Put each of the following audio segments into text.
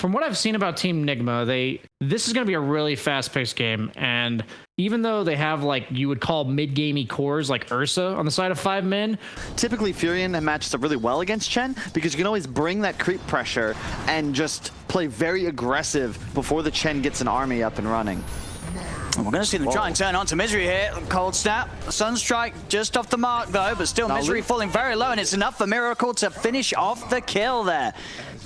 from what I've seen about Team NIGMA, this is going to be a really fast-paced game, and even though they have like you would call mid-gamey cores like Ursa on the side of 5 men, typically Furion matches up really well against Chen because you can always bring that creep pressure and just play very aggressive before the Chen gets an army up and running. We're going to see them try and turn on to Misery here. Cold Snap, Sunstrike just off the mark though, but still Misery falling very low, and it's enough for Miracle to finish off the kill there.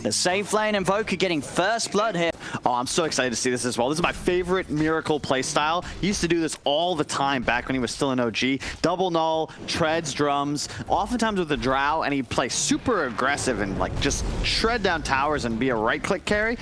The safe lane Invoker getting first blood here. Oh, I'm so excited to see this as well. This is my favorite Miracle playstyle. He used to do this all the time back when he was still an OG. Double null, treads, drums, oftentimes with a drow, and he'd play super aggressive and like just shred down towers and be a right-click carry.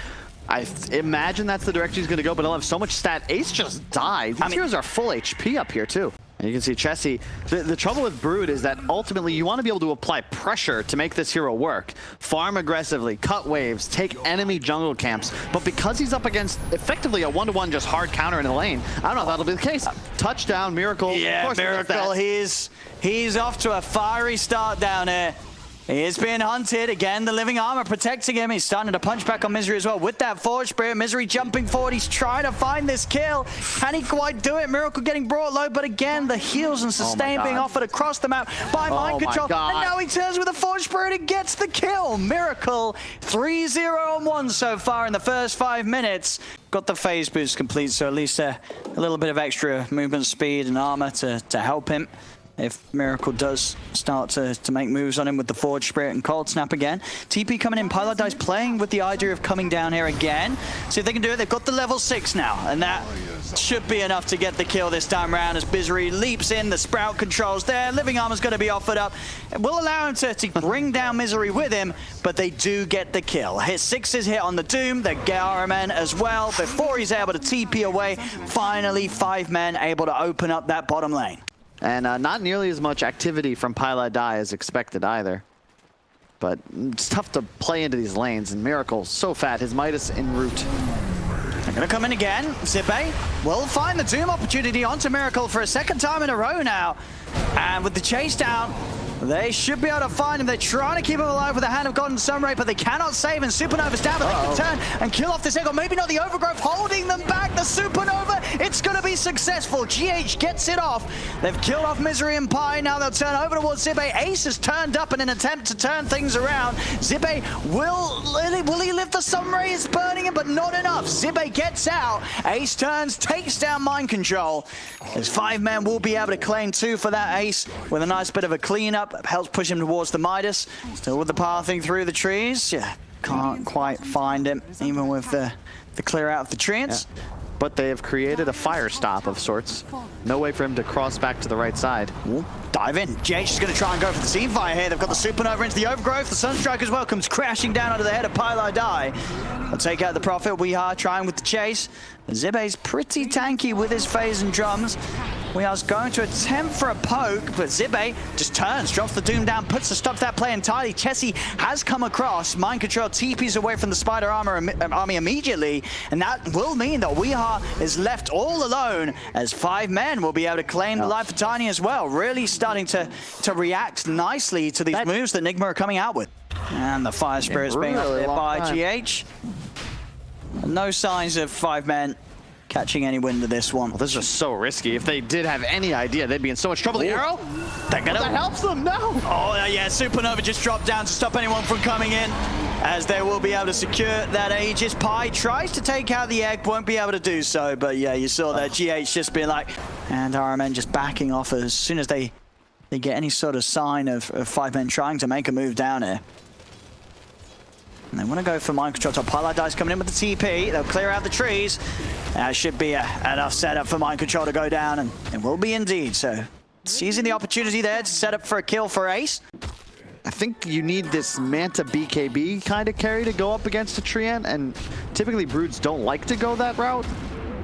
I imagine that's the direction he's going to go, but he'll have so much stat. Ace just died. These heroes are full HP up here too. And you can see Chessie. The trouble with Brood is that ultimately you want to be able to apply pressure to make this hero work. Farm aggressively, cut waves, take enemy jungle camps. But because he's up against effectively a 1-to-1 just hard counter in the lane, I don't know if that'll be the case. Touchdown, Miracle. Yeah, Miracle, he's off to a fiery start down here. He is being hunted. Again, the living armor protecting him. He's starting to punch back on Misery as well with that Forge Spirit. Misery jumping forward. He's trying to find this kill. Can he quite do it? Miracle getting brought low, but again, the heals and sustain being offered across the map by Mind Control. And now he turns with a Forge Spirit and gets the kill. Miracle 3-0 on 1 so far in the first 5 minutes. Got the phase boost complete, so at least a little bit of extra movement speed and armor to help him if Miracle does start to make moves on him with the Forge Spirit and Cold Snap again. TP coming in, Pilot Dice playing with the idea of coming down here again. See if they can do it. They've got the level 6 now, and that should be enough to get the kill this time around as Misery leaps in. The Sprout controls there. Living Armor's going to be offered up. It will allow him to bring down Misery with him, but they do get the kill. Hit 6 is hit on the Doom. They get RMN as well before he's able to TP away. Finally, 5 men able to open up that bottom lane. And not nearly as much activity from Pilot Die as expected either. But it's tough to play into these lanes, and Miracle so fat, his Midas en route. They're going to come in again. Zippe will find the Doom opportunity onto Miracle for a second time in a row now. And with the chase down, they should be able to find him. They're trying to keep him alive with a Hand of God and Sunray, but they cannot save, and Supernova's down, but they can turn and kill off this Echo. Maybe not the Overgrowth, holding them back. The Supernova, it's going to be successful. GH gets it off. They've killed off Misery and Pi. Now they'll turn over towards Zippe. Ace has turned up in an attempt to turn things around. Zippe will he lift the Sunray? It's burning him, but not enough. Zippe gets out. Ace turns, takes down Mind Control. As 5 men will be able to claim 2 for that Ace with a nice bit of a cleanup. Helps push him towards the Midas. Still with the pathing through the trees. Yeah, can't quite find him, even with the clear out of the treants. Yeah. But they have created a fire stop of sorts. No way for him to cross back to the right side. Ooh, dive in. JH is going to try and go for the team fire here. They've got the Supernova into the Overgrowth. The Sunstrike as well comes crashing down onto the head of Pilo Die. They'll take out the Prophet. We are trying with the chase. Zibbe's pretty tanky with his phase and drums. We are going to attempt for a poke, but Zippe just turns, drops the Doom down, puts the stop to that play entirely. Chessie has come across. Mind Control TPs away from the Spider Army immediately, and that will mean that Weeha is left all alone, as 5 men will be able to claim the life of Tiny as well. Really starting to react nicely to these moves that NIGMA are coming out with. And the Fire Spirit's being up there by GH. No signs of 5 men catching any wind of this one. Well, this is just so risky. If they did have any idea, they'd be in so much trouble. The arrow? That helps them, no! Oh, yeah, Supernova just dropped down to stop anyone from coming in, as they will be able to secure that Aegis. Pi tries to take out the egg, won't be able to do so, but yeah, you saw that GH just being like, and RMN just backing off as soon as they get any sort of sign of 5 men trying to make a move down here. And they want to go for Mind Control top. Pilot Dice coming in with the TP. They'll clear out the trees. That should be enough setup for Mind Control to go down, and it will be indeed. So seizing the opportunity there to set up for a kill for Ace. I think you need this Manta BKB kind of carry to go up against a Treant, and typically Broods don't like to go that route.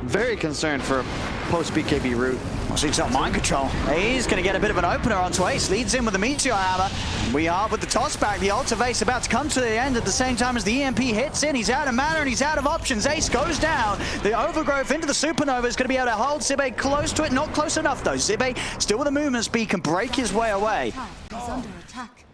Very concerned for a post-BKB route. Well, so he's got Mind Control. He's going to get a bit of an opener onto Ace. Leads in with the Meteor Hammer. We are with the toss back. The Ultra Ace about to come to the end at the same time as the EMP hits in. He's out of mana and he's out of options. Ace goes down. The Overgrowth into the Supernova is going to be able to hold Zippe close to it. Not close enough though. Zippe still with a movement speed can break his way away. Is under attack.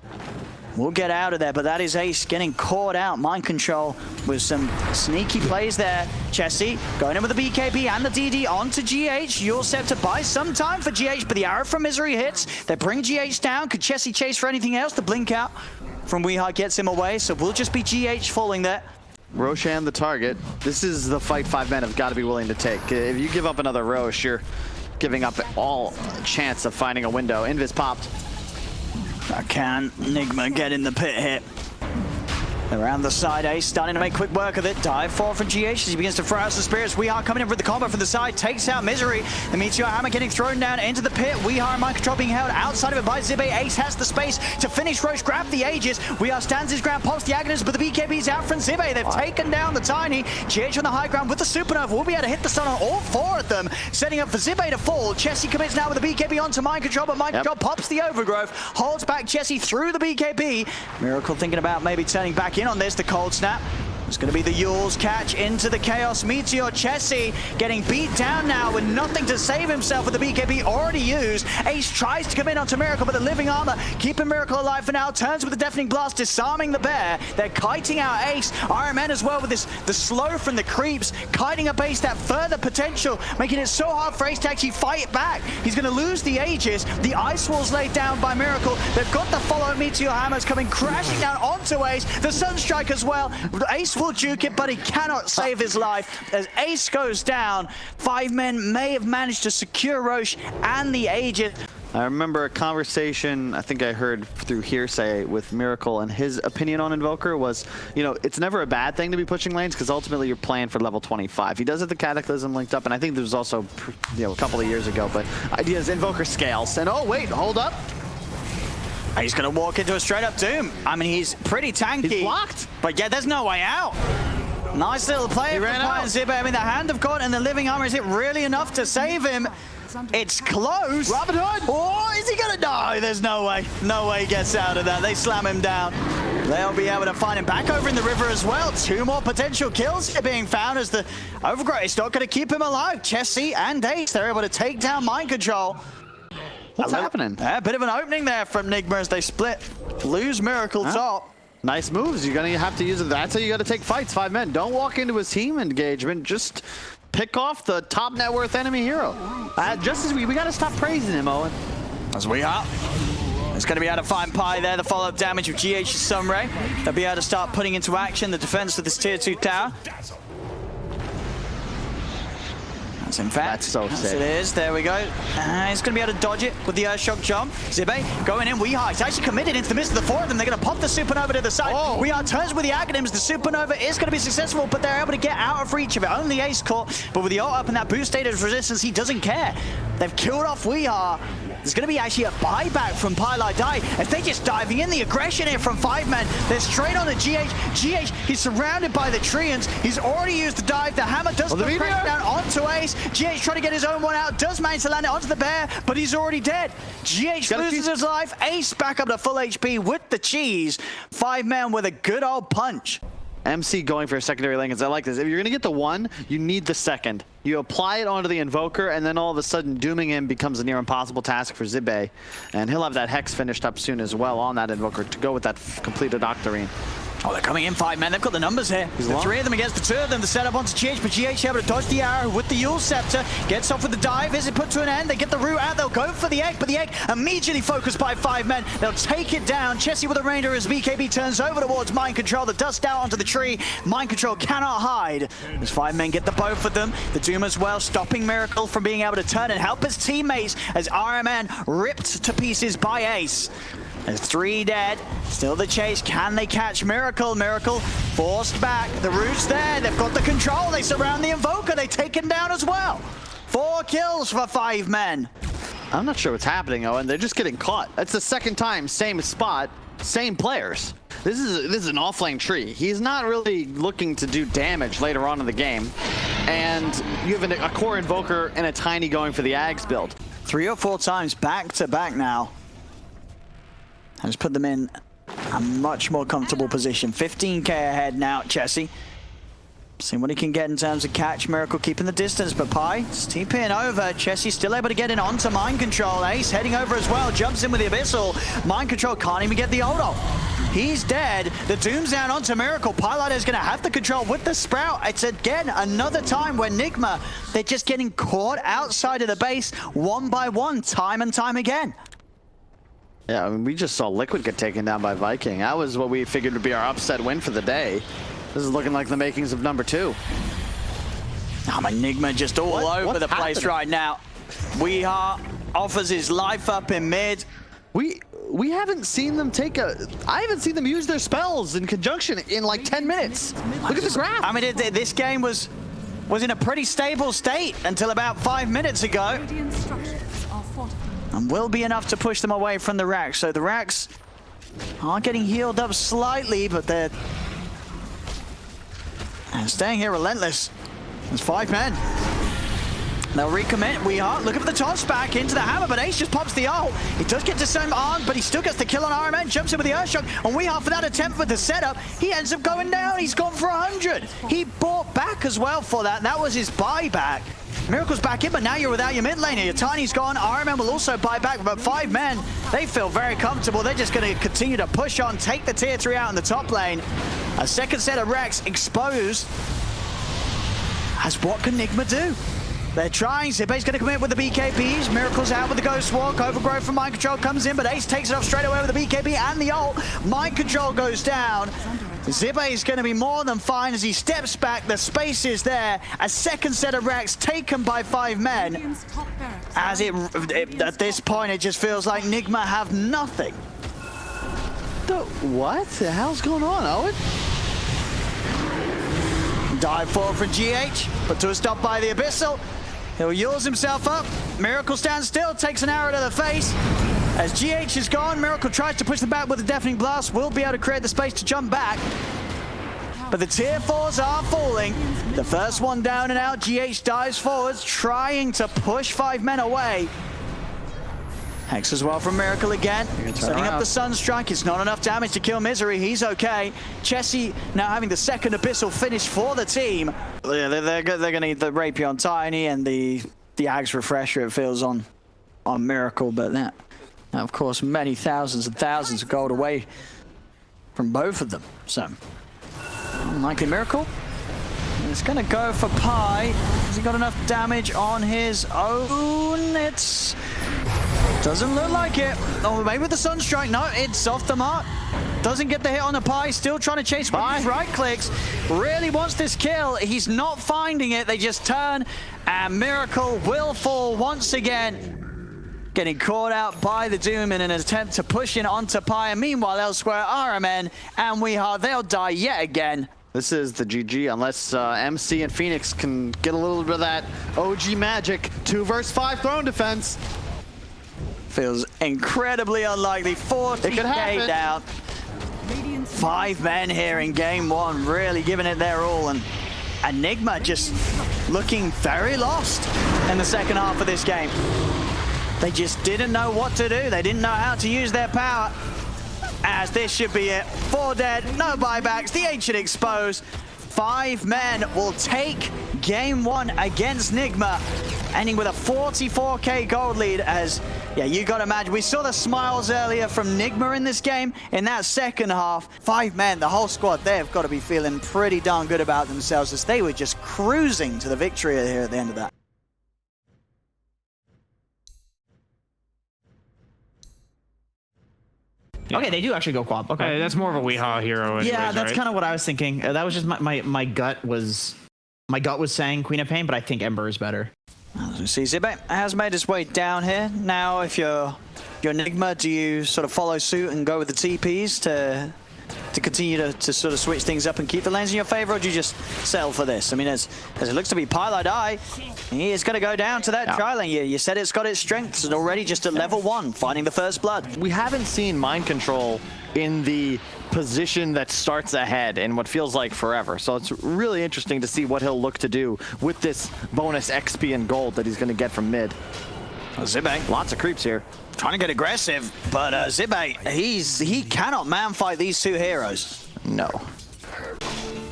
will get out of there, but that is Ace getting caught out. Mind control with some sneaky plays there. Chessie going in with the BKB and the DD onto GH. Yule Scepter buys some time for GH, but the arrow from Misery hits. They bring GH down. Could Chessie chase for anything else? The blink out from Weehawk gets him away, so we'll just be GH falling there. Roshan the target. This is the fight 5 men have got to be willing to take. If you give up another Rosh, you're giving up all chance of finding a window. Invis popped. Can NIGMA get in the pit hit? Around the side, Ace starting to make quick work of it. Dive 4 from GH as he begins to throw out some spirits. We are coming in for the combo from the side, takes out Misery. The Meteor Hammer getting thrown down into the pit. We are mind control being held outside of it by Zibe. Ace has the space to finish Roche, grab the Aegis. We are stands his ground, pops the Agnes, but the BKB's out from Zibe. They've taken down the Tiny. GH on the high ground with the Supernova. We'll be able to hit the stun on all 4 of them, setting up for Zibe to fall. Chessie commits now with the BKB onto mind control, but mind control pops the Overgrowth, holds back Chessie through the BKB. Miracle thinking about maybe turning back in on this. The cold snap. It's going to be the Yule's catch into the Chaos Meteor. Chessie getting beat down now with nothing to save himself with the BKB already used. Ace tries to come in onto Miracle, but the living armor keeping Miracle alive for now. Turns with the Deafening Blast, disarming the bear. They're kiting out Ace. RMN as well with the slow from the creeps, kiting up Ace, that further potential, making it so hard for Ace to actually fight back. He's going to lose the Aegis. The Ice Wall's laid down by Miracle. They've got the follow Meteor Hammers coming crashing down onto Ace. The Sunstrike as well. Ace will juke it, but he cannot save his life. As Ace goes down, 5 men may have managed to secure Roche and the Aegis. I remember a conversation I think I heard through hearsay with Miracle, and his opinion on Invoker was, you know, it's never a bad thing to be pushing lanes because ultimately you're playing for level 25. He does have the Cataclysm linked up, and I think there was also, you know, a couple of years ago, but ideas Invoker scales. And oh wait, hold up. He's going to walk into a straight-up Doom. I mean, he's pretty tanky. He's blocked. But yeah, there's no way out. Nice little play from Zibe. I mean, the Hand of God and the Living Armor, is it really enough to save him? It's close. Robin Hood. Oh, is he going to die? There's no way. No way he gets out of that. They slam him down. They'll be able to find him back over in the river as well. 2 more potential kills here being found as the Overgrowth is not going to keep him alive. Chessie and Ace, they're able to take down mind control. What's happening? A bit of an opening there from NIGMA as they split. Lose Miracle top. Nice moves. You're going to have to use it. That's how you got to take fights, 5 men. Don't walk into his team engagement. Just pick off the top net worth enemy hero. Just as we got to stop praising him, Owen. As we are. It's going to be able to find Pi there. The follow-up damage of GH's Sunray. They'll be able to start putting into action the defense of this tier 2 tower. That's in fact. That's so sick. Yes, it is. There we go. He's going to be able to dodge it with the Earthshock jump. Zibe going in. Weehawk. He's actually committed into the midst of the 4 of them. They're going to pop the Supernova to the side. Oh. Weehawk turns with the Aghanims. The Supernova is going to be successful, but they're able to get out of reach of it. Only Ace caught, but with the ult up and that boost state of resistance, he doesn't care. They've killed off Weehawk. There's going to be actually a buyback from Pylai Die as they're just diving in. The aggression here from 5 men. They're straight on the GH. GH, he's surrounded by the Treants. He's already used the dive. The hammer does the pressure down onto Ace. GH trying to get his own one out. Does manage to land it onto the bear, but he's already dead. GH loses his life. Ace back up to full HP with the cheese. 5 men with a good old punch. MC going for a secondary lane, because I like this. If you're going to get the 1, you need the 2nd. You apply it onto the Invoker, and then all of a sudden dooming him becomes a near impossible task for Zibe. And he'll have that Hex finished up soon as well on that Invoker to go with that completed Octarine. Oh, they're coming in 5 men. They've got the numbers here. The 3 of them against the 2 of them. The setup onto GH, but GH able to dodge the arrow with the Yule Scepter. Gets off with the dive. Is it put to an end? They get the root out. They'll go for the egg, but the egg immediately focused by 5 men. They'll take it down. Chessie with a Raider as BKB turns over towards Mind Control. The dust out onto the tree. Mind Control cannot hide. As 5 men get the both of them. The Doom as well, stopping Miracle from being able to turn and help his teammates as RMN ripped to pieces by Ace. There's 3 dead. Still the chase. Can they catch Miracle? Miracle forced back. The root's there. They've got the control. They surround the Invoker. They take him down as well. 4 kills for 5 men. I'm not sure what's happening, Owen. They're just getting caught. That's the 2nd time, same spot, same players. This is an off-lane tree. He's not really looking to do damage later on in the game. And you have a core Invoker and a Tiny going for the Ags build. 3 or 4 times back to back now. Has put them in a much more comfortable position. 15k ahead now, Chessie. See what he can get in terms of catch. Miracle keeping the distance, but Pi is TPing over. Chessie still able to get in onto Mind Control. Ace heading over as well, jumps in with the Abyssal. Mind Control can't even get the ult off. He's dead. The Doom's down onto Miracle. Pielighter is going to have the control with the Sprout. It's again another time where NIGMA, they're just getting caught outside of the base one by one, time and time again. Yeah, I mean, we just saw Liquid get taken down by Viking. That was what we figured would be our upset win for the day. This is looking like the makings of #2. Oh, my NIGMA just all over the place right now. Weehaw offers his life up in mid. We haven't seen them I haven't seen them use their spells in conjunction in like 10 minutes. Look at the graph. I mean, this game was in a pretty stable state until about 5 minutes ago. And will be enough to push them away from the Racks. So the Racks are getting healed up slightly, but they're staying here relentless. There's 5 men. They'll recommit. Look at the toss back into the hammer, but Ace just pops the ult. He does get to some arm, but he still gets the kill on RMN, jumps in with the Earthshock, and Weehaw for that attempt with the setup. He ends up going down. He's gone for 100. He bought back as well for that. That was his buyback. Miracle's back in, but now you're without your mid laner. Your Tiny's gone. RMN will also buy back, but 5 men, they feel very comfortable. They're just going to continue to push on, take the tier 3 out in the top lane. A second set of Rex exposed. As what can NIGMA do? They're trying. Zibe's going to come in with the BKBs. Miracle's out with the Ghost Walk. Overgrowth from Mind Control comes in, but Ace takes it off straight away with the BKB and the ult. Mind Control goes down. Zibe is going to be more than fine as he steps back. The space is there. A second set of Rex taken by 5 men. As at this point, it just feels like NIGMA have nothing. What the hell's going on, Owen? Dive forward for GH, but to a stop by the Abyssal. He'll yours himself up. Miracle stands still, takes an arrow to the face. As GH is gone, Miracle tries to push them back with a Deafening Blast. Will be able to create the space to jump back. But the tier 4s are falling. The first one down and out. GH dives forwards, trying to push 5 men away. Hex as well from Miracle again. Setting up the Sunstrike. It's not enough damage to kill Misery. He's okay. Chessie now having the second Abyssal finish for the team. Yeah, they're going to need the Rapier on Tiny and the Axe Refresher, it feels, on Miracle. But that, of course, many thousands and thousands of gold away from both of them. So, unlikely Miracle. It's going to go for Pi. Has he got enough damage on his own? Doesn't look like it. Oh, maybe with the Sunstrike. No, it's off the mark. Doesn't get the hit on the Pi. Still trying to chase with his right clicks. Really wants this kill. He's not finding it. They just turn, and Miracle will fall once again. Getting caught out by the Doom in an attempt to push in onto Pi. And meanwhile, elsewhere, RMN and Weehaw, they'll die yet again. This is the GG unless MC and Phoenix can get a little bit of that OG magic. 2 versus 5 throne defense. Feels incredibly unlikely. 40k down. 5 men here in game 1, really giving it their all. And NIGMA just looking very lost in the second half of this game. They just didn't know what to do. They didn't know how to use their power. As this should be it. 4 dead, no buybacks. The Ancient exposed. 5 men will take game 1 against NIGMA, ending with a 44k gold lead. As, yeah, you got to imagine, we saw the smiles earlier from NIGMA in this game. In that second half, 5 men, the whole squad, they've got to be feeling pretty darn good about themselves as they were just cruising to the victory here at the end of that. Yeah. Okay, they do actually go quad. Okay, that's more of a Weehaw hero. Anyways, yeah, that's right? kind of what I was thinking. That was just my gut was saying Queen of Pain, but I think Ember is better. See, Zibe has made his way down here. Now, if you're NIGMA, do you sort of follow suit and go with the TPs to continue to sort of switch things up and keep the lanes in your favor, or do you just settle for this? I mean, as it looks to be Pielighter, he is going to go down to that tri-lane. You said it's got its strengths, and already just at level 1, finding the first blood. We haven't seen Mind Control in the position that starts ahead in what feels like forever. So it's really interesting to see what he'll look to do with this bonus XP and gold that he's going to get from mid. Zibe, lots of creeps here. Trying to get aggressive, but Zibe, he cannot man fight these 2 heroes. No.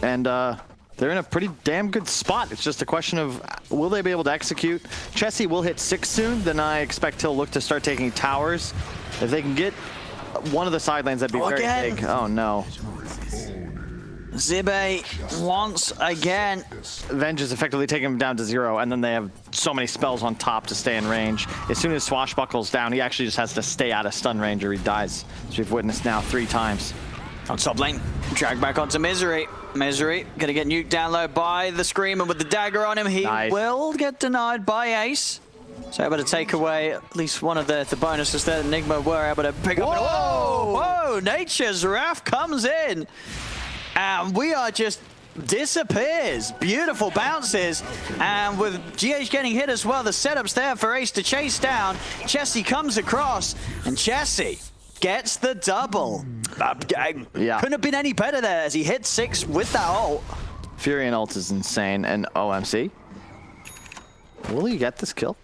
And they're in a pretty damn good spot. It's just a question of will they be able to execute? Chessie will hit 6 soon. Then I expect he'll look to start taking towers. If they can get one of the side lanes that'd be very again. big. Oh no. Zibe once again. Venge is effectively taking him down to 0, and then they have so many spells on top to stay in range. As soon as Swashbuckle's down, he actually just has to stay out of stun range or he dies, as we've witnessed now 3 times. On top lane, drag back onto Misery. Misery gonna get nuked down low by the Screamer with the dagger on him. He will get denied by Ace. So able to take away at least one of the bonuses that NIGMA were able to pick up. Whoa! Whoa! Nature's Wrath comes in. And we are just disappears. Beautiful bounces. And with GH getting hit as well, the setup's there for Ace to chase down. Chessie comes across, and Chessie gets the double. Yeah. Couldn't have been any better there as he hit 6 with that ult. Fury and ult is insane, and OMC. Will he get this kill?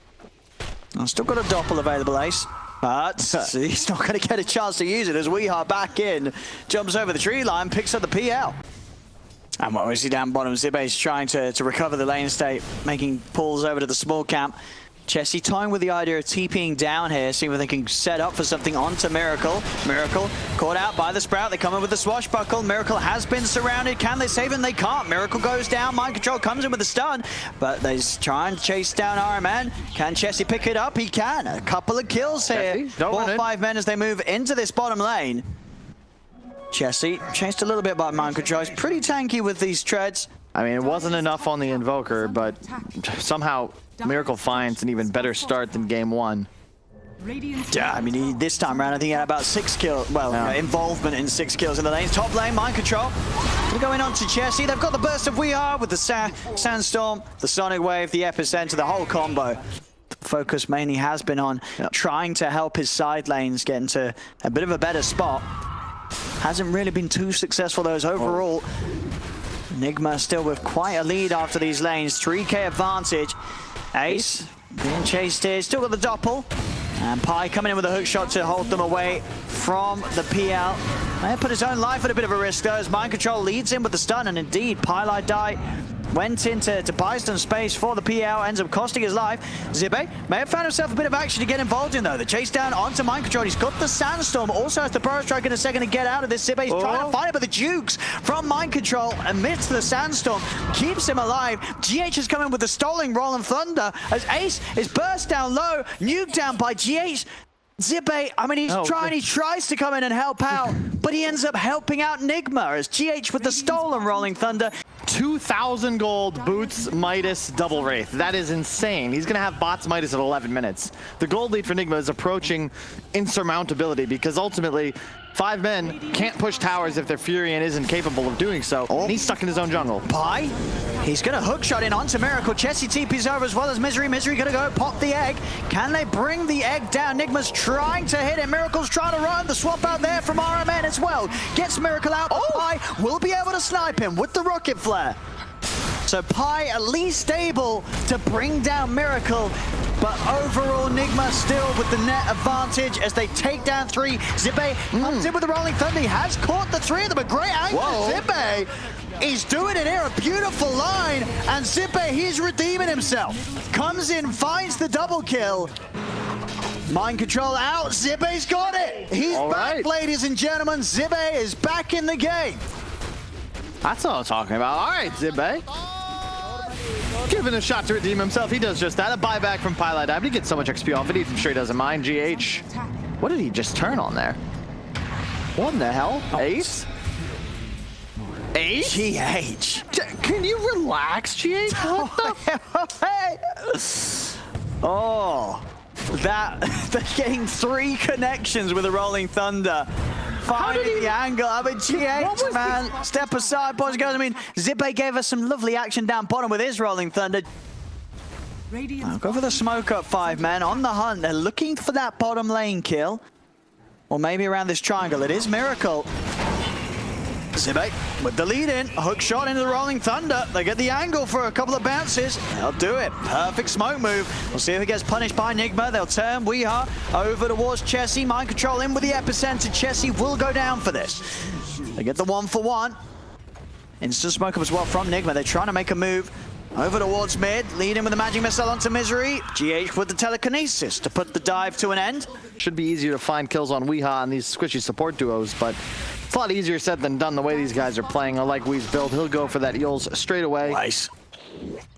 I've still got a doppel available, Ace. But he's not going to get a chance to use it as Weehaw back in, jumps over the tree line, picks up the PL. And what we see down bottom, Zibe's trying to recover the lane state, making pulls over to the small camp. Chessie toying with the idea of TPing down here, seeing if they can set up for something onto Miracle. Miracle caught out by the Sprout. They come in with the Swashbuckle. Miracle has been surrounded. Can they save him? They can't. Miracle goes down. Mind Control comes in with a stun, but they try and chase down RMN. Can Chessie pick it up? He can. A couple of kills here. 4 or 5 men as they move into this bottom lane. Chessie chased a little bit by Mind Control. He's pretty tanky with these treads. I mean, it wasn't enough on the Invoker, but somehow Miracle finds an even better start than game 1. Yeah, I mean, this time around, I think he had about 6 kills. Well, involvement in 6 kills in the lanes. Top lane, Mind Control. We're going on to Chessie. They've got the burst of We Are with the Sandstorm, the Sonic Wave, the Epicenter, the whole combo. The focus mainly has been on trying to help his side lanes get into a bit of a better spot. Hasn't really been too successful, though, overall. NIGMA still with quite a lead after these lanes. 3k advantage. Ace being chased here. Still got the doppel. And Pi coming in with a hook shot to hold them away from the PL. May have put his own life at a bit of a risk though, as Mind Control leads in with the stun. And indeed, Pylai Die went into to buy some space for the PL, ends up costing his life. Zibe may have found himself a bit of action to get involved in though. The chase down onto Mind Control. He's got the Sandstorm. Also has the Burrow Strike in a second to get out of this. Zibe's trying to fight it, but the Jukes from Mind Control amidst the Sandstorm keeps him alive. GH is coming with the Stoling Rolling Thunder as Ace is burst down low, nuked down by GH. Zibe, I mean, he tries to come in and help out, but he ends up helping out NIGMA as GH with the Stolen Rolling Thunder. 2,000 gold, Boots, Midas, Double Wraith. That is insane. He's going to have bots Midas at 11 minutes. The gold lead for NIGMA is approaching insurmountability because ultimately 5 men can't push towers if their Furion isn't capable of doing so. And he's stuck in his own jungle. Pi, he's going to hook shot in onto Miracle. Chessie TP's over as well as Misery. Misery going to go pop the egg. Can they bring the egg down? NIGMA's trying to hit it. Miracle's trying to run. The swap out there from RMN as well. Gets Miracle out. Pi will be able to snipe him with the rocket flare. So Pi at least able to bring down Miracle, but overall NIGMA still with the net advantage as they take down 3. Zibe comes in with the Rolling Thunder. He has caught the 3 of them. A great angle. Zibe is doing it here. A beautiful line. And Zibe, he's redeeming himself. Comes in, finds the double kill. Mind Control out. Zibe's got it. He's back, ladies and gentlemen. Zibe is back in the game. That's what I'm talking about. All right, Zibe. Given a shot to redeem himself, he does just that. A buyback from Pylai Die, but he gets so much XP off it, I'm sure he doesn't mind. GH. What did he just turn on there? What in the hell? Ace? Ace? GH. Can you relax, GH? What Oh, they're getting 3 connections with a Rolling Thunder. Finding the angle. I mean, GH, man, step aside, boys and girls. I mean, Zibe gave us some lovely action down bottom with his Rolling Thunder. I'll go for the smoke up 5 men on the hunt. They're looking for that bottom lane kill. Or maybe around this triangle. It is Miracle. Zibe with the lead in, a hook shot into the Rolling Thunder. They get the angle for a couple of bounces. They'll do it. Perfect smoke move. We'll see if he gets punished by NIGMA. They'll turn Weehaw over towards Chessie. Mind Control in with the Epicenter. Chessie will go down for this. They get the 1-for-1. Instant smoke up as well from NIGMA. They're trying to make a move. Over towards mid, leading with the magic missile onto Misery. GH with the telekinesis to put the dive to an end. Should be easier to find kills on Weeha and these squishy support duos, but it's a lot easier said than done the way these guys are playing. I like Wee's build. He'll go for that Yules straight away. Nice.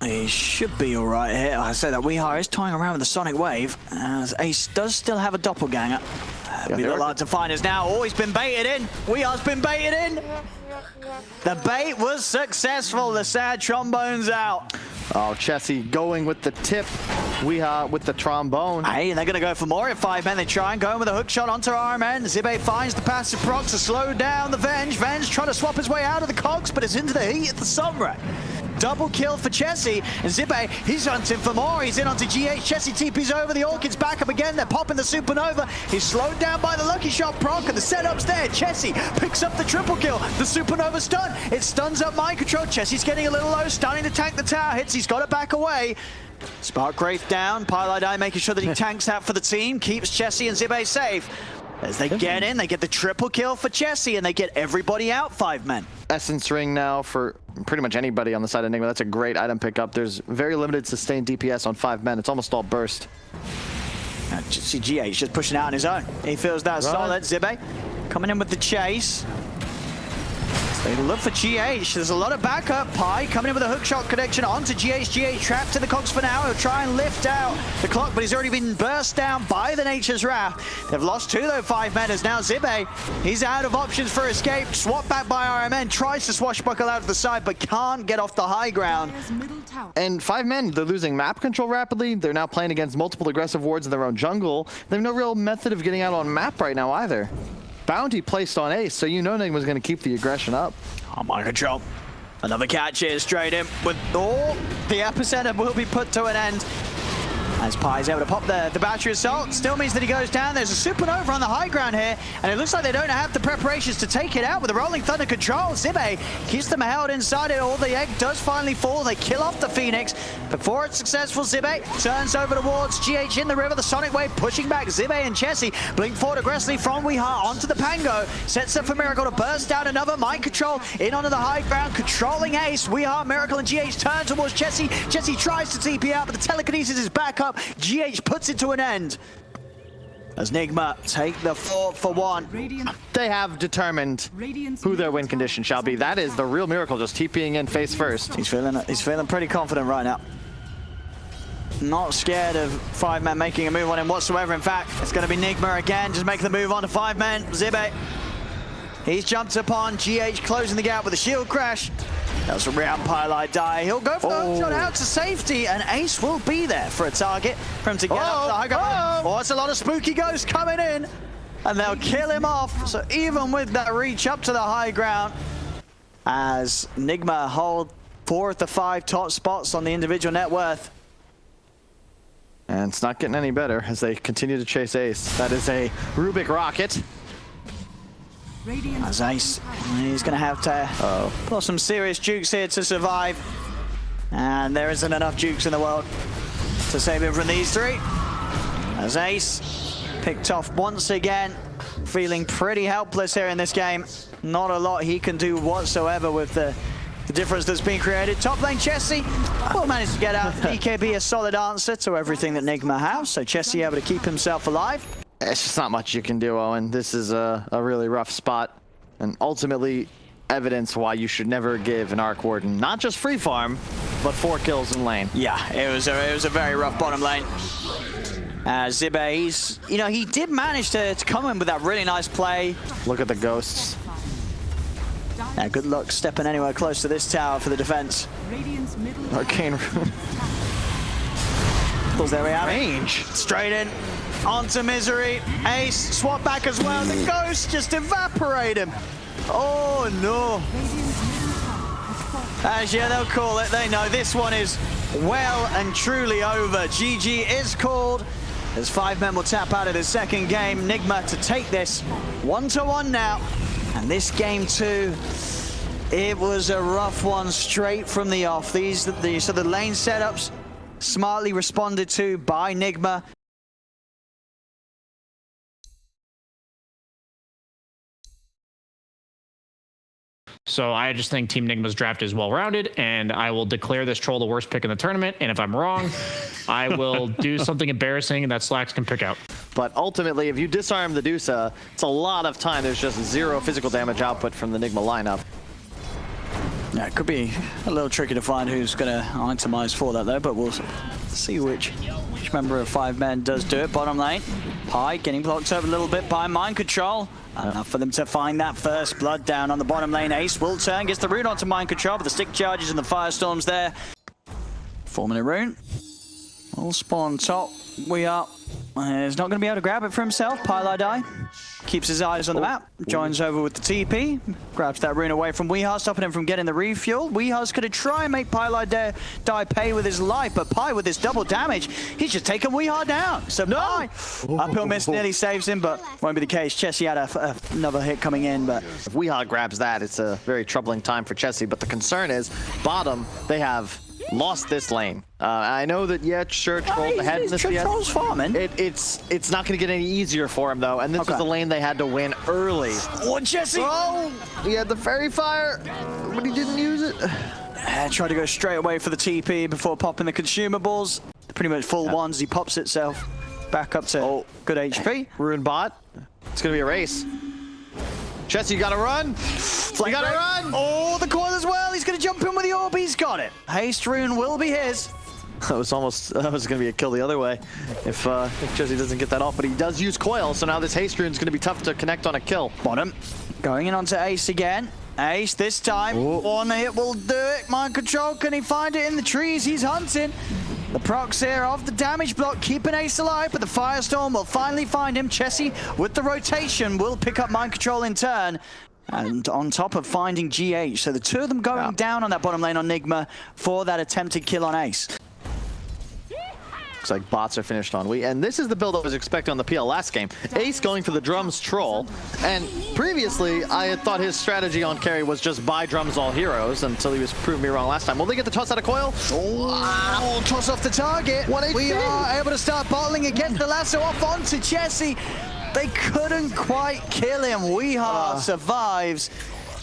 He should be all right here. I say that Weeha is toying around with the Sonic Wave, as Ace does still have a doppelganger. It'll be a lot hard to find us now. Oh, he's been baited in. Weeha's been baited in. The bait was successful. The sad trombone's out. Oh, Chessie going with the tip. Weeha with the trombone. Hey, and they're going to go for more at 5 men. They try and go in with a hook shot onto RMN. Zibe finds the passive proc to slow down the Venge. Venge trying to swap his way out of the cogs, but it's into the heat at the Sombra. Double kill for Chessie, and Zibe, he's hunting for more. He's in onto GH. Chessie TP's over. The Orchid's back up again. They're popping the Supernova. He's slowed down by the Lucky Shot proc, and the setup's there. Chessie picks up the triple kill. The Supernova stun. It stuns up Mind Control. Chessie's getting a little low, starting to tank the tower hits. He's got to back away. Spark Wraith down. Pylite Eye making sure that he tanks that for the team, keeps Chessie and Zibe safe. As they get in, they get the triple kill for Chessie, and they get everybody out 5 men. Essence Ring now for pretty much anybody on the side of NIGMA. That's a great item pickup. There's very limited sustained DPS on 5 men. It's almost all burst. See GH just pushing out on his own. He feels that solid. Zibe coming in with the chase. They look for GH. There's a lot of backup. Pi coming in with a hookshot connection onto GH. GH trapped in the cogs for now. He'll try and lift out the clock, but he's already been burst down by the Nature's Wrath. They've lost 2 though, 5 men, as now Zibe, he's out of options for escape. Swapped back by RMN, tries to swashbuckle out of the side, but can't get off the high ground. And 5 men, they're losing map control rapidly. They're now playing against multiple aggressive wards in their own jungle. They have no real method of getting out on map right now either. Bounty placed on Ace, so you know NIGMA's going to keep the aggression up. Oh, Mind Control. Another catch here, straight in with the epicenter will be put to an end. As Pi's able to pop the battery assault, still means that he goes down. There's a Supernova on the high ground here, and it looks like they don't have the preparations to take it out with the Rolling Thunder control. Zibe keeps them held inside it. All the egg does finally fall. They kill off the Phoenix. Before it's successful, Zibe turns over towards GH in the river. The Sonic Wave pushing back Zibe and Chessie. Blink forward aggressively from Weeha onto the Pango. Sets up for Miracle to burst down another Mind Control in onto the high ground, controlling Ace. Weeha, Miracle, and GH turn towards Chessie. Chessie tries to TP out, but the telekinesis is back up. GH puts it to an end as NIGMA take the 4-for-1. They have determined who their win condition shall be. That is the real Miracle, just TPing in face first. He's feeling pretty confident right now. Not scared of 5 men making a move on him whatsoever. In fact, it's going to be NIGMA again, just making the move on to 5 men. Zibe, he's jumped upon GH, closing the gap with a shield crash. That's a round Pylite die. He'll go for the hook shot out to safety, and Ace will be there for a target for him to get up the high ground. Oh, it's a lot of spooky ghosts coming in, and they'll kill him off. So even with that reach up to the high ground, as NIGMA hold 4 of the 5 top spots on the individual net worth. And it's not getting any better as they continue to chase Ace. That is a Rubik rocket. As Ace, he's going to have to pull some serious jukes here to survive. And there isn't enough jukes in the world to save him from these 3. As Ace picked off once again, feeling pretty helpless here in this game. Not a lot he can do whatsoever with the difference that's been created. Top lane Chessie will manage to get out. BKB a solid answer to everything that NIGMA have, so Chessie able to keep himself alive. It's just not much you can do, Owen. This is a really rough spot, and ultimately evidence why you should never give an Arc Warden not just free farm, but 4 kills in lane. Yeah, it was a very rough bottom lane. Zibe, he did manage to come in with that really nice play. Look at the ghosts. Yeah, good luck stepping anywhere close to this tower for the defense. Arcane Rune. There we have Range. it. Straight in. Onto Misery. Ace, swap back as well. The ghost just evaporate him. Oh no. As yeah, they'll call it. They know this one is well and truly over. GG is called as 5 men will tap out of the second game. NIGMA to take this 1-1 now. And this game 2, it was a rough one straight from the off. So the lane setups smartly responded to by NIGMA. So I just think Team Nigma's draft is well-rounded, and I will declare this troll the worst pick in the tournament. And if I'm wrong, I will do something embarrassing that Slacks can pick out. But ultimately, if you disarm the Dusa, it's a lot of time. There's just 0 physical damage output from the Nigma lineup. Yeah, it could be a little tricky to find who's going to itemize for that, though, but we'll see which member of 5 men does do it. Bottom lane, Pi getting blocked over a little bit by Mind Control. Enough for them to find that first blood down on the bottom lane. Ace will turn, gets the rune onto Mind Control, but the stick charges and the firestorms there. 4-minute rune. Will spawn top. We are. He's not going to be able to grab it for himself. Pylai keeps his eyes on the map. Joins over with the TP. Grabs that rune away from Weehaw, stopping him from getting the refuel. Weehaw's going to try and make Pylai pay with his life, but Pi with this double damage, he's just taken Weehaw down. So Pi, uphill miss nearly saves him, but won't be the case. Chessie had another hit coming in, but If Weehaw grabs that, it's a very troubling time for Chessie. But the concern is, bottom, they have lost this lane. I know that, yeah, sure, Troll's ahead in this. Troll's farming. It's not going to get any easier for him, though. And this is the lane they had to win early. Oh, Chessie! Oh, he had the fairy fire, but he didn't use it. Tried to go straight away for the TP before popping the consumables. Pretty much full ones. He pops itself back up to good HP. Rune bot. It's going to be a race. Chessie, you gotta run! You gotta run! Oh, the coil as well! He's gonna jump in with the orb, he's got it! Haste rune will be his. That was gonna be a kill the other way if Chessie doesn't get that off, but he does use coil, so now this haste rune's gonna be tough to connect on a kill. Bottom. Going in onto Ace again. Ace this time. One hit will do it. Mind Control, can he find it in the trees? He's hunting. The procs here off the damage block, keeping Ace alive, but the Firestorm will finally find him. Chessie, with the rotation, will pick up Mind Control in turn. And on top of finding GH. So the two of them going down on that bottom lane on Nigma for that attempted kill on Ace. Looks like bots are finished on and this is the build I was expecting on the PL last game. Ace going for the drums troll, and previously I had thought his strategy on carry was just buy drums all heroes until he was proving me wrong last time. Will they get the toss out of coil? Oh, toss off the target. We are able to start bottling against the lasso off onto Chessie. They couldn't quite kill him. Weehaw survives.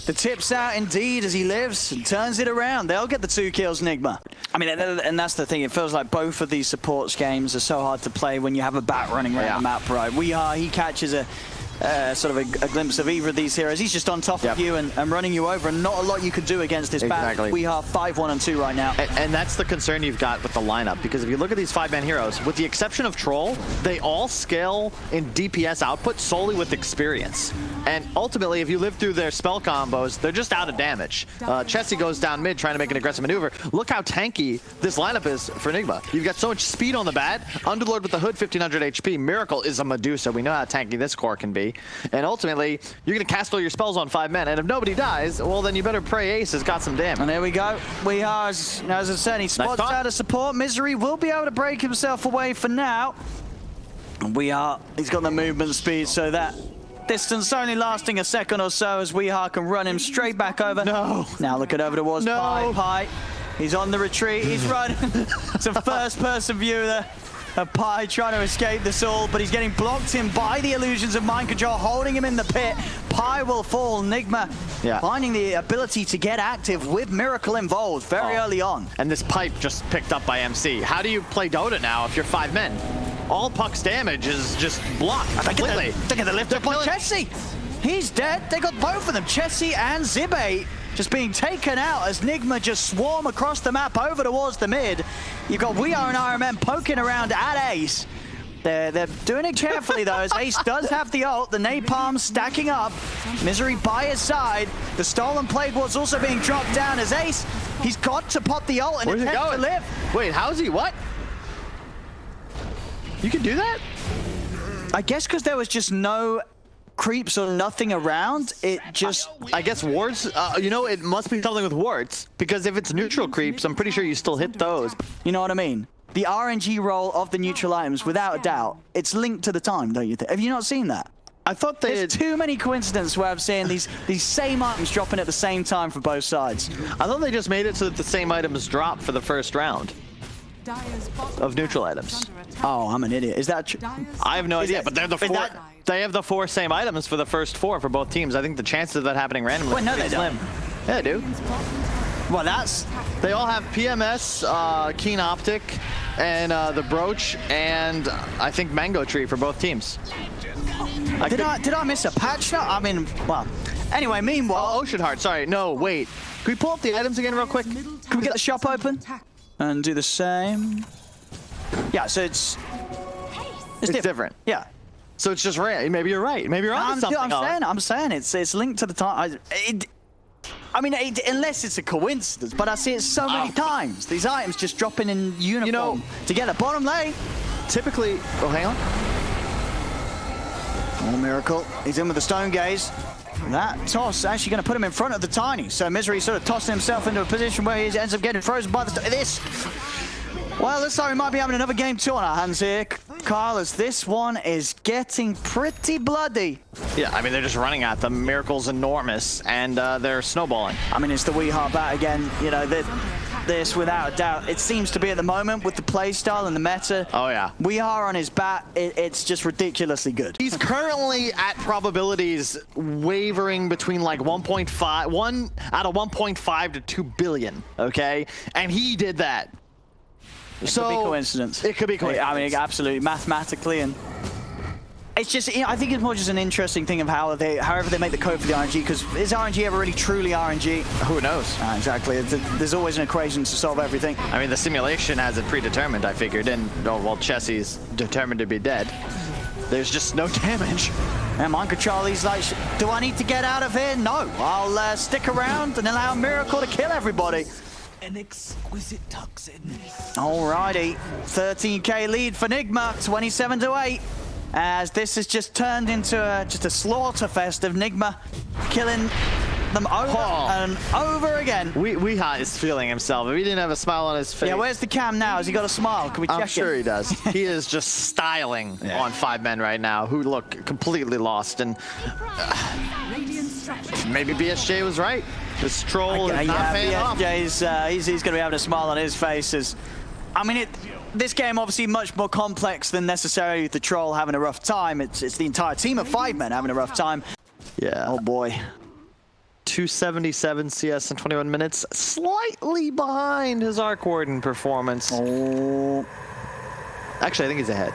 The tip's out indeed as he lives and turns it around. They'll get the 2 kills, Nigma. I mean, and that's the thing. It feels like both of these supports games are so hard to play when you have a bat running around the map, right? He catches a sort of a glimpse of either of these heroes. He's just on top of you and running you over, and not a lot you can do against this bat. We are 5-1-2 right now. And that's the concern you've got with the lineup, because if you look at these 5-man heroes, with the exception of Troll, they all scale in DPS output solely with experience. And ultimately, if you live through their spell combos, they're just out of damage. Chessie goes down mid trying to make an aggressive maneuver. Look how tanky this lineup is for Nigma. You've got so much speed on the bat. Underlord with the hood, 1500 HP. Miracle is a Medusa. We know how tanky this core can be. And ultimately, you're going to cast all your spells on 5 men. And if nobody dies, well, then you better pray Ace has got some damage. And there we go. As I said, he spots out of support. Misery will be able to break himself away for now. And he's got the movement speed, so that distance only lasting a second or so as Weehaw can run him straight back over. No. Now looking over towards Pi. He's on the retreat. He's running. It's a first-person view there. Pi trying to escape this all, but he's getting blocked in by the illusions of Mind Control, holding him in the pit. Pi will fall. Nigma finding the ability to get active with Miracle involved very early on. And this pipe just picked up by MC. How do you play Dota now if you're 5 men? All Puck's damage is just blocked completely. Look at the lift up on Chessie. He's dead. They got both of them, Chessie and Zibe, just being taken out as Nigma just swarm across the map over towards the mid. You've got We Are and RMM poking around at Ace. They're doing it carefully though, as Ace does have the ult. The napalm stacking up. Misery by his side. The stolen plague ward's also being dropped down as Ace. He's got to pop the ult and attempt to live. Wait, how's he? What? You can do that? I guess because there was just no creeps or nothing around, it just... I guess wards, you know, it must be something with wards, because if it's neutral creeps, I'm pretty sure you still hit those. You know what I mean? The RNG roll of the neutral items, without a doubt, it's linked to the time, don't you think? Have you not seen that? I thought they There's too many coincidences where I'm seeing these same items dropping at the same time for both sides. I thought they just made it so that the same items drop for the first round of neutral items. Oh, I'm an idiot. Is that true? I have no idea, but they're the 4. They have the 4 same items for the first 4 for both teams. I think the chances of that happening randomly Wait, no, is they slim. don't. Yeah, dude. Well, that's... They all have PMS, Keen Optic, and the Brooch, and I think Mango Tree for both teams. Did I miss a patch? No, I mean, well... Anyway, meanwhile... Oh, Ocean Heart, sorry. No, wait. Can we pull up the items again real quick? Can we get the shop open? And do the same? Yeah, so it's different. Yeah. So it's just rare. Maybe you're right. Maybe you're on something. I'm saying it's linked to the time. I mean, unless it's a coincidence, but I see it so many times. These items just dropping in uniform together. Bottom lane. Typically, oh, hang on. Oh, Miracle. He's in with the Stone Gaze. That toss actually going to put him in front of the Tiny. So Misery sort of tossing himself into a position where he ends up getting frozen by this. Well, looks like we might be having another game 2 on our hands here, Kyle, as this one is getting pretty bloody. Yeah, I mean, they're just running at them. Miracle's enormous, and they're snowballing. I mean, it's the Wee Heart bat again. You know, this, without a doubt, it seems to be at the moment with the play style and the meta. Oh, yeah. Wee Heart on his bat, it's just ridiculously good. He's currently at probabilities wavering between like 1 out of 1.5 to 2 billion, okay? And he did that. It could be coincidence. It could be coincidence. I mean, absolutely, mathematically, and it's just, I think it's more just an interesting thing of however they make the code for the RNG, because is RNG ever really truly RNG? Who knows? Exactly. There's always an equation to solve everything. I mean, the simulation has it predetermined, I figured, and well, Chessie's determined to be dead. There's just no damage. And Mind Control, he's like, do I need to get out of here? No, I'll stick around and allow Miracle to kill everybody. An exquisite toxin. Alrighty, 13k lead for NIGMA, 27-8. As this has just turned into just a slaughter fest of NIGMA killing them over and over again. Wee Heart is feeling himself. If he didn't have a smile on his face. Yeah, where's the cam now? Has he got a smile? Can we check I'm sure it? he does. He is just styling on 5 men right now who look completely lost. And maybe BSJ was right. This troll is not paying off. BSJ's, he's going to be having a smile on his face. I mean, this game obviously much more complex than necessarily the troll having a rough time. It's the entire team of 5 men having a rough time. Yeah. Oh boy. 277 CS in 21 minutes, slightly behind his Arc Warden performance. Oh. Actually, I think he's ahead.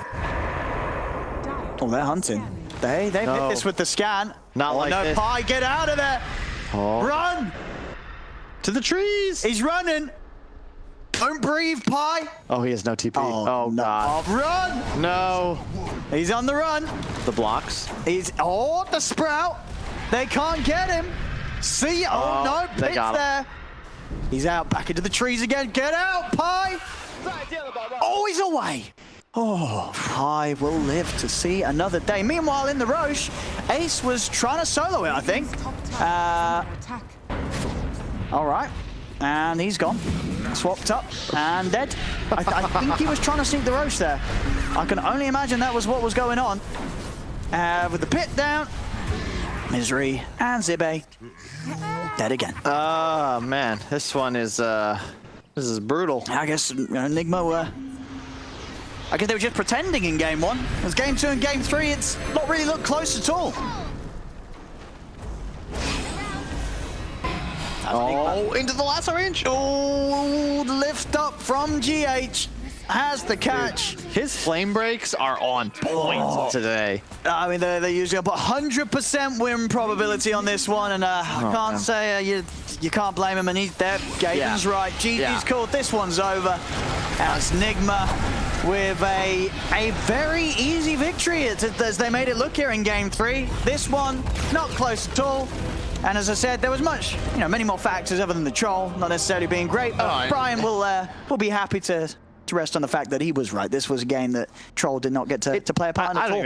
Oh, they're hunting. They hit this with the scan. Not like this. Pi, get out of there. Oh. Run! To the trees! He's running! Don't breathe, Pi! Oh, he has no TP. Oh no. God. Run! No. He's on the run. The blocks. He's... Oh, the Sprout! They can't get him! See ya! Oh, no, Pit's there! He's out, back into the trees again. Get out, Pi! Oh, he's away! Oh, Pi will live to see another day. Meanwhile, in the Roche, Ace was trying to solo it, I think. All right, and he's gone. Swapped up and dead. I think he was trying to sneak the Roche there. I can only imagine that was what was going on. With the pit down, Misery and Zibe dead again. Oh, man, this one is, this is brutal. I guess NIGMA were... I guess they were just pretending in game 1. As game 2 and game 3, it's not really looked close at all. Oh, into the last range. Oh, the lift up from GH has the catch. His flame breaks are on point today. I mean, they're usually up 100% win probability on this one, and I can't say you can't blame him. And he's there. Gaben's right. GG's called. This one's over. As NIGMA with a very easy victory as they made it look here in game 3. This one not close at all. And as I said, there was many more factors other than the troll not necessarily being great. But Brian will be happy to rest on the fact that he was right. This was a game that troll did not get to play a part in at all.